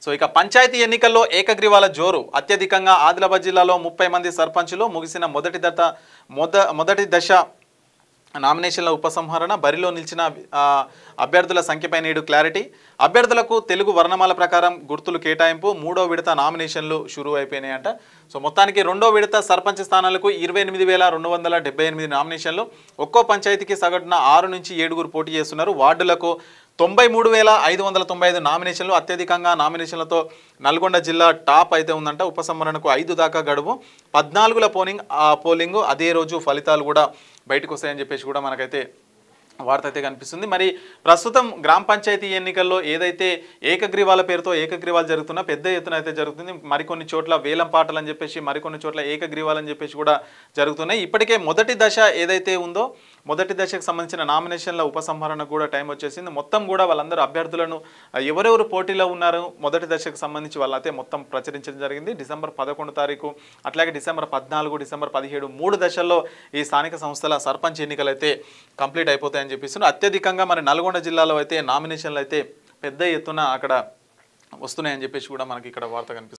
so ఇక పంచాయతీ ఎన్నికల్లో ఏకగ్రీవాల జోరు అత్యధికంగా ఆదిలాబాద్ జిల్లాలో 30 మంది సర్పంచులు ముగిసిన మొదటి దశ నామినేషన్ల ఉపసంహరణ బరిలో నిలిచిన అభ్యర్థుల సంఖ్యపై నేడు క్లారిటీ అభ్యర్థులకు తెలుగు వర్ణమాల ప్రకారం గుర్తులు కేటాయింపు మూడో విడత నామినేషన్లు షురూ అయిపోయినాయంట సో మొత్తానికి రెండో విడత సర్పంచ్ స్థానాలకు 28,278 నామినేషన్లు ఒక్కో పంచాయతీకి సగటున 6 నుంచి 7 పోటీ చేస్తున్నారు వార్డులకు 93,595 నామినేషన్లు అత్యధికంగా నామినేషన్లతో నల్గొండ జిల్లా టాప్ అయితే ఉందంట ఉపసంహరణకు 5 దాకా గడువు 14ల పోలింగ్ అదే రోజు ఫలితాలు కూడా బయటకు వస్తాయని చెప్పేసి కూడా మనకైతే వార్త అయితే కనిపిస్తుంది మరి ప్రస్తుతం గ్రామ పంచాయతీ ఎన్నికల్లో ఏదైతే ఏకగ్రీవాల పేరుతో ఏకగ్రీవాలు జరుగుతున్నా పెద్ద ఎత్తున అయితే జరుగుతుంది మరికొన్ని చోట్ల వేలం పాటలు అని చెప్పేసి మరికొన్ని చోట్ల ఏకగ్రీవాలు అని చెప్పేసి కూడా జరుగుతున్నాయి ఇప్పటికే మొదటి దశ ఏదైతే ఉందో మొదటి దశకు సంబంధించిన నామినేషన్ల ఉపసంహరణ కూడా టైం వచ్చేసింది మొత్తం కూడా వాళ్ళందరూ అభ్యర్థులను ఎవరెవరు పోటీలో ఉన్నారు మొదటి దశకు సంబంధించి వాళ్ళైతే మొత్తం ప్రచురించడం జరిగింది డిసెంబర్ 11 తారీఖు అట్లాగే డిసెంబర్ 14 డిసెంబర్ 17 3 దశల్లో ఈ స్థానిక సంస్థల సర్పంచ్ ఎన్నికలు అయితే కంప్లీట్ అయిపోతాయని చెప్పిస్తున్నారు అత్యధికంగా మరి నల్గొండ జిల్లాలో అయితే నామినేషన్లు అయితే పెద్ద ఎత్తున అక్కడ వస్తున్నాయని చెప్పేసి కూడా మనకి ఇక్కడ వార్త కనిపిస్తుంది